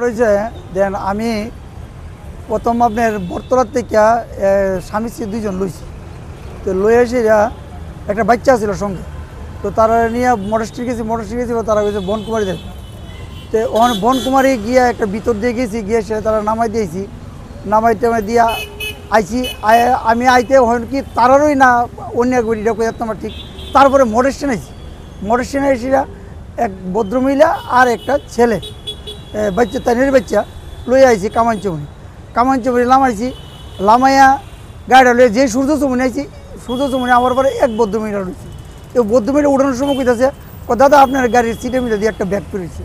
রয়েছে দেন আমি প্রথম আপনার বর্তলার থেকে স্বামী স্ত্রী দুইজন লইছি। তো লই এসে একটা বাচ্চা ছিল সঙ্গে, তো তারা নিয়ে মডেস্ট্রি গেছি তারা গেছে বনকুমারী দেখ। তো ওখানে বনকুমারী গিয়ে একটা ভিতর দিয়ে গেছি, গিয়ে সে তারা নামাই দিয়েছি, নামাই টামাই দিয়া আইছি। আমি আইতে ওখানে কি তারারই না অন্য একবার এটা করে আমার ঠিক। তারপরে মডেস্টেশনে এসেরা এক ভদ্রমহিলা আর একটা ছেলে বাচ্চা তাইনের বাচ্চা লই আইছি কামাঞ্চমনি লামাইয়া গাড়িটা লইয়া যে সূর্য চমনি আইছি, সূর্য চমনি আমার পরে এক ভদ্রমহিলা রয়েছে। তো ভদ্রমহিলা উঠানোর সময় কইতাছে, দাদা আপনার গাড়ির সিটের মধ্যে দিয়ে একটা ব্যাগ পড়েছে।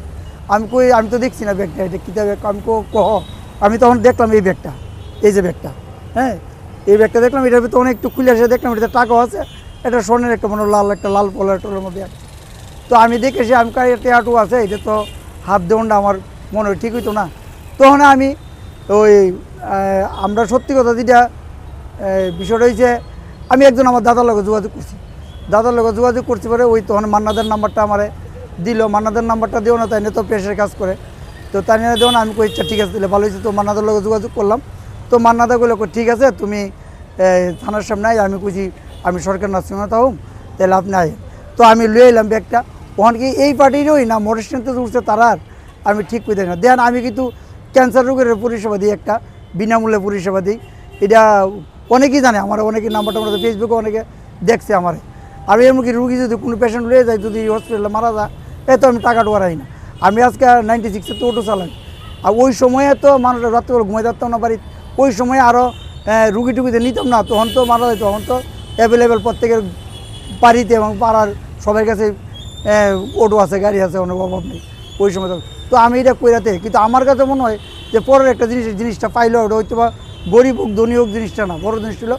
আমি তো দেখছি না ব্যাগটা, এটা কী ব্যাগ? আমি আমি তখন দেখলাম এই ব্যাগটা, এই যে ব্যাগটা, হ্যাঁ এই ব্যাগটা দেখলাম, এটার ভিতরে অনেক একটু খুলে এসে দেখলাম এটাতে টাকাও আছে, এটা স্বর্ণের একটা মনে লাল পলার মধ্যে আছে। তো আমি দেখেছি আমি টেয়াটু আছে, এটা তো হাত দেওয়াটা আমার মনে হয় ঠিক হইতো না। তখন আমি আমরা সত্যি কথা যেটা বিষয়টা হয়েছে, আমি একজন আমার দাদার লগে যোগাযোগ করছি পরে তখন মান্নাদের নাম্বারটা আমার দিল। মান্নাদের নাম্বারটা দিও না, তাই নিয়ে তো প্রেসের কাজ করে, তো তাই নিয়ে দেও না। আমি কই ইচ্ছা ঠিক আছে, দিলে ভালো হয়েছে। তো মান্নাদের লগে যোগাযোগ করলাম, তো মান্নাদা বলে ঠিক আছে তুমি থানার সামনে আই। আমি কইছি আমি সরকার নার্সিংহোমে থাকুম, তাহলে আপনি আই। তো আমি লয়ে এলাম ব্যাগটা। ওখানে কি এই পার্টিরই না মডেস্টেশনতে উঠছে তারার আমি ঠিক করে না। দেখেন আমি কিন্তু ক্যান্সার রোগের পরিষেবা দিই, একটা বিনামূল্যে পরিষেবা দিই। এটা অনেকেই জানে, আমার অনেকে নাম্বারটা আমরা ফেসবুকে অনেকে দেখছে আমার। আর এমনকি রুগী যদি কোনো পেশেন্ট লয়ে যায়, যদি হসপিটালে মারা যায়, তো আমি টাকা টোয়ারাই না। আমি আজকে 96-এ তো অটো চালাই। আর ওই সময়ে তো মানুষ রাত্রে ঘুমাই থাকতাম না বাড়িতে, ওই সময়ে আরও রুগী টুগিতে নিতাম না, তখন তো মারা যেত। তখন তো অ্যাভেলেবেল প্রত্যেকের বাড়িতে এবং পাড়ার সবার কাছে অটো আছে, গাড়ি আছে, অনেক অভাব নেই ওই সময়। তো আমি এটা কইরাতে, কিন্তু আমার কাছে মনে হয় যে পরের একটা জিনিসটা পাইলো, ওটা হয়তো বা গরিব হোক ধনী হোক জিনিসটা না, বড় জিনিস ছিল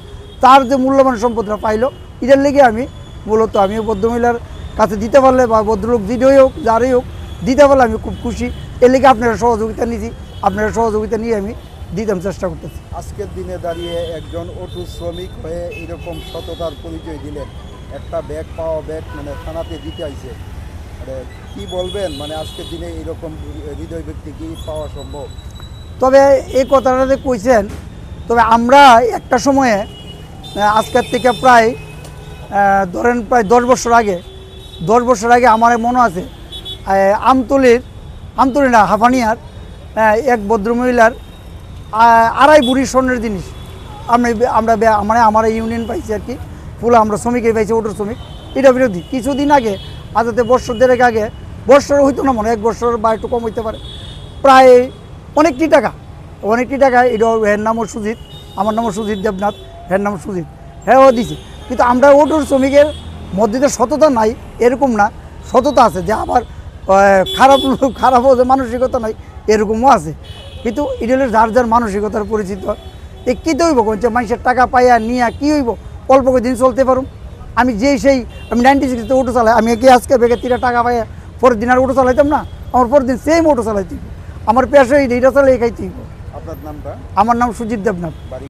তার যে মূল্যবান সম্পদটা পাইলো, এটার লেগে আমি মূলত আমি ভদ্রমহিলার কাছে দিতে পারলে বা ভদ্রলোক যেটাই হোক যারই হোক দিতে পারলে আমি খুব খুশি। এর লেগে আপনারা সহযোগিতা নিয়েছি, আপনারা সহযোগিতা নিয়ে আমি দিতাম চেষ্টা করতেছি। আজকের দিনে দাঁড়িয়ে একজন অটো শ্রমিক হয়ে এরকম সততার পরিচয় দিলেন, একটা ব্যাগ মানে থানাতে দিতে আইছে, মানে কী বলবেন? মানে আজকের দিনে এরকম হৃদয় ব্যক্তি কি পাওয়া সম্ভব? তবে এই কথাটা যে কইছেন, তবে আমরা একটা সময়ে আজকের থেকে প্রায় ধরেন প্রায় 10 বছর আগে আমার মনে আছে আমতলির না হাফানিয়ার এক ভদ্রমহিলার 2.5 ভরি স্বর্ণের জিনিস আমরা মানে আমার ইউনিয়ন পাইছি আর কি, পুরো আমরা শ্রমিকের পাইছি, অটো শ্রমিক। এটা বিরোধী কিছুদিন আগে, আজতে বছর দেড়েক আগে, বছর হইতো না মনে, 1 বছর বা একটু কম হইতে পারে, প্রায় অনেকটি টাকা এটা এর নামও সুজিত, আমার নামও সুজিত দেবনাথ, এর নাম সুজিত, হ্যাঁ ও দিছে। কিন্তু আমরা অটোর শ্রমিকের মধ্যে যে সততা নাই এরকম না, সততা আছে, যে আবার খারাপও যে মানসিকতা নাই এরকমও আছে। কিন্তু এটা হলো যার মানসিকতার পরিচিত। কী তো হইব যে মানুষের টাকা পাইয়া নিয়ে কী হইব, অল্প দিন চলতে পারুম। আমি আমি 96-তে অটো চালাই, আমি কি আজকে বেগে 3 টাকা পাইয়া পরের দিন আর অটো চালাইতাম না? আমার পরের দিন সেম অটো চালাইতে হইব, আমার পেশা এইটা চালাই খাইতে হইব। আপনার নামটা? আমার নাম সুজিত দেবনাথ।